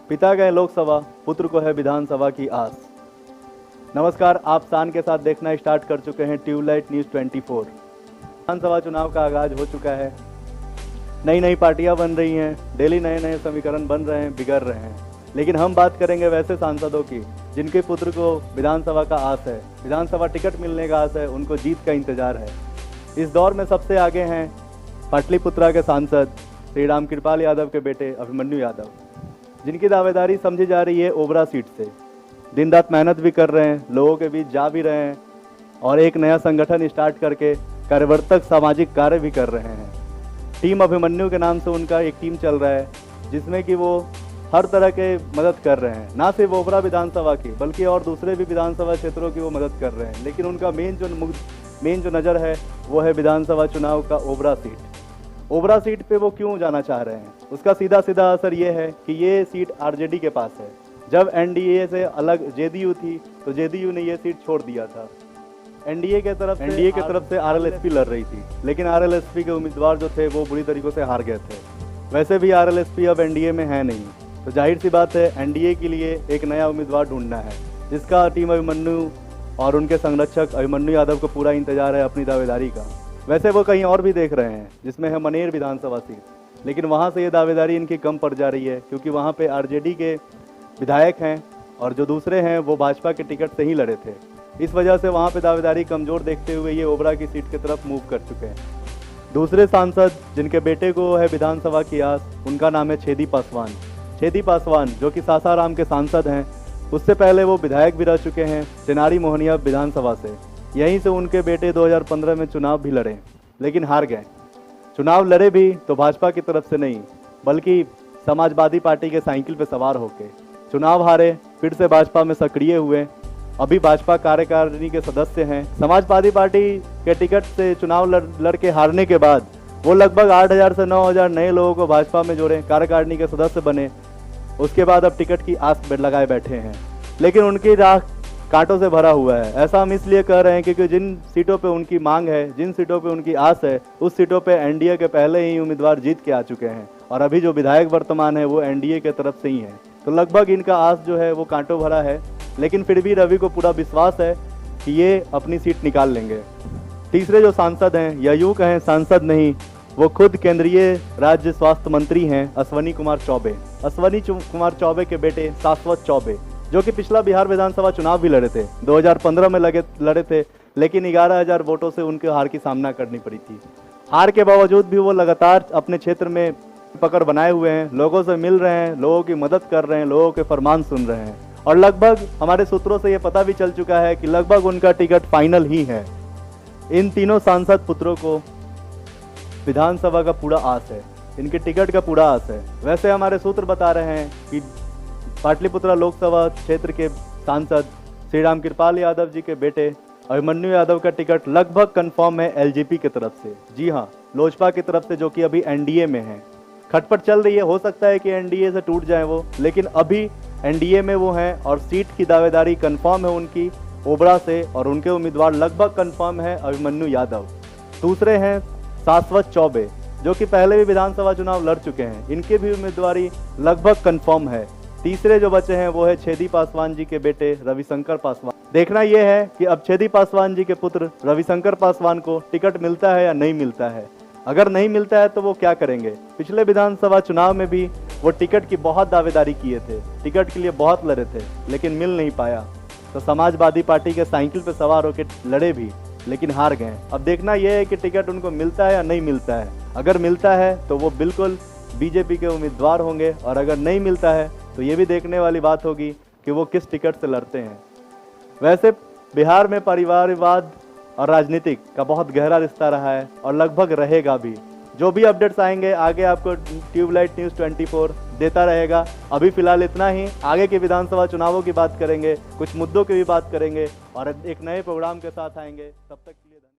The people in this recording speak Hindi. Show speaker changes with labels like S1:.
S1: पिता गए लोकसभा, पुत्र को है विधानसभा की आस। नमस्कार, आप शान के साथ देखना स्टार्ट कर चुके हैं ट्यूबलाइट न्यूज़ 24। विधानसभा चुनाव का आगाज हो चुका है। नई नई पार्टियां बन रही हैं, डेली नए नए समीकरण बन रहे हैं, बिगड़ रहे हैं। लेकिन हम बात करेंगे वैसे सांसदों की जिनके पुत्र को विधानसभा का आस है, विधानसभा टिकट मिलने का आस है, उनको जीत का इंतजार है। इस दौर में सबसे आगे हैं पाटलिपुत्रा के सांसद श्री राम कृपाल यादव के बेटे अभिमन्यु यादव, जिनकी दावेदारी समझी जा रही है ओबरा सीट से। दिन रात मेहनत भी कर रहे हैं, लोगों के बीच जा भी रहे हैं और एक नया संगठन स्टार्ट करके कार्यवर्तक सामाजिक कार्य भी कर रहे हैं। टीम अभिमन्यु के नाम से उनका एक टीम चल रहा है जिसमें कि वो हर तरह के मदद कर रहे हैं, ना सिर्फ ओबरा विधानसभा की बल्कि और दूसरे भी विधानसभा क्षेत्रों की वो मदद कर रहे हैं। लेकिन उनका मेन जो नज़र है वो है विधानसभा चुनाव का ओबरा सीट। ओबरा सीट पे वो क्यों जाना चाह रहे हैं, उसका सीधा सीधा असर ये है कि ये सीट आरजेडी के पास है। जब एनडीए से अलग जेडीयू थी तो जेडीयू ने ये सीट छोड़ दिया था। एनडीए की तरफ से आरएलएसपी लड़ रही थी, लेकिन आरएलएसपी के उम्मीदवार जो थे वो बुरी तरीकों से हार गए थे। वैसे भी आरएलएसपी अब एनडीए में है नहीं, तो जाहिर सी बात है एनडीए के लिए एक नया उम्मीदवार ढूंढना है, जिसका टीम अभिमन्यु और उनके संरक्षक अभिमन्यु यादव को पूरा इंतजार है अपनी दावेदारी का। वैसे वो कहीं और भी देख रहे हैं जिसमें है मनेर विधानसभा सीट, लेकिन वहाँ से ये दावेदारी इनकी कम पड़ जा रही है क्योंकि वहाँ पे आरजेडी के विधायक हैं और जो दूसरे हैं वो भाजपा के टिकट से ही लड़े थे। इस वजह से वहाँ पे दावेदारी कमज़ोर देखते हुए ये ओबरा की सीट की तरफ मूव कर चुके हैं। दूसरे सांसद जिनके बेटे को है विधानसभा की आस, उनका नाम है छेदी पासवान। छेदी पासवान जो कि सासाराम के सांसद हैं, उससे पहले वो विधायक भी रह चुके हैं चिनारी मोहनिया विधानसभा से। यहीं से उनके बेटे 2015 में चुनाव भी लड़े, लेकिन हार गए। चुनाव लड़े भी तो भाजपा की तरफ से नहीं बल्कि समाजवादी पार्टी के साइकिल पर सवार होकर चुनाव हारे, फिर से भाजपा में सक्रिय हुए। अभी भाजपा कार्यकारिणी के सदस्य हैं। समाजवादी पार्टी के टिकट से चुनाव लड़ के हारने के बाद वो लगभग 8,000 से 9,000 नए लोगों को भाजपा में जोड़े, कार्यकारिणी के सदस्य बने। उसके बाद अब टिकट की आस लगाए बैठे हैं, लेकिन उनकी राह कांटों से भरा हुआ है। ऐसा हम इसलिए कह रहे हैं क्योंकि जिन सीटों पे उनकी मांग है, जिन सीटों पे उनकी आस है, उस सीटों पे एनडीए के पहले ही उम्मीदवार जीत के आ चुके हैं और अभी जो विधायक वर्तमान है वो एनडीए के तरफ से ही है। तो लगभग इनका आस जो है वो कांटों भरा है, लेकिन फिर भी रवि को पूरा विश्वास है कि ये अपनी सीट निकाल लेंगे। तीसरे जो सांसद हैं, या यूँ कहें सांसद नहीं, वो खुद केंद्रीय राज्य स्वास्थ्य मंत्री हैं अश्वनी कुमार चौबे। अश्वनी कुमार चौबे के बेटे शाश्वत चौबे, जो कि पिछला बिहार विधानसभा चुनाव भी लड़े थे, 2015 में लड़े थे, लेकिन 11,000 वोटों से उनके हार की सामना करनी पड़ी थी। हार के बावजूद भी वो लगातार अपने क्षेत्र में पकड़ बनाए हुए हैं, लोगों से मिल रहे हैं, लोगों की मदद कर रहे हैं, लोगों के फरमान सुन रहे हैं और लगभग हमारे सूत्रों से ये पता भी चल चुका है कि लगभग उनका टिकट फाइनल ही है। इन तीनों सांसद पुत्रों को विधानसभा का पूरा आस है, इनके टिकट का पूरा आस है। वैसे हमारे सूत्र बता रहे हैं कि पाटलिपुत्रा लोकसभा क्षेत्र के सांसद श्री राम कृपाल यादव जी के बेटे अभिमन्यु यादव का टिकट लगभग कंफर्म है एलजेपी की तरफ से। जी हाँ, लोजपा की तरफ से, जो कि अभी एनडीए में है। खटपट चल रही है, हो सकता है कि एनडीए से टूट जाए वो, लेकिन अभी एनडीए में वो हैं और सीट की दावेदारी कंफर्म है उनकी ओबरा से और उनके उम्मीदवार लगभग कंफर्म है अभिमन्यु यादव। दूसरे हैं शाश्वत चौबे, जो कि पहले भी विधानसभा चुनाव लड़ चुके हैं, इनके भी उम्मीदवारी लगभग कंफर्म है। तीसरे जो बचे हैं वो है छेदी पासवान जी के बेटे रविशंकर पासवान। देखना यह है कि अब छेदी पासवान जी के पुत्र रविशंकर पासवान को टिकट मिलता है या नहीं मिलता है। अगर नहीं मिलता है तो वो क्या करेंगे। पिछले विधानसभा चुनाव में भी वो टिकट की बहुत दावेदारी किए थे, टिकट के लिए बहुत लड़े थे, लेकिन मिल नहीं पाया। तो समाजवादी पार्टी के साइकिल पर सवार होकर लड़े भी, लेकिन हार गए। अब देखना यह है कि टिकट उनको मिलता है या नहीं मिलता है। अगर मिलता है तो वो बिल्कुल बीजेपी के उम्मीदवार होंगे और अगर नहीं मिलता है तो ये भी देखने वाली बात होगी कि वो किस टिकट से लड़ते हैं। वैसे बिहार में परिवारवाद और राजनीतिक का बहुत गहरा रिश्ता रहा है और लगभग रहेगा भी। जो भी अपडेट्स आएंगे आगे आपको ट्यूबलाइट न्यूज़ 24 देता रहेगा। अभी फिलहाल इतना ही। आगे के विधानसभा चुनावों की बात करेंगे, कुछ मुद्दों की भी बात करेंगे और एक नए प्रोग्राम के साथ आएंगे। तब तक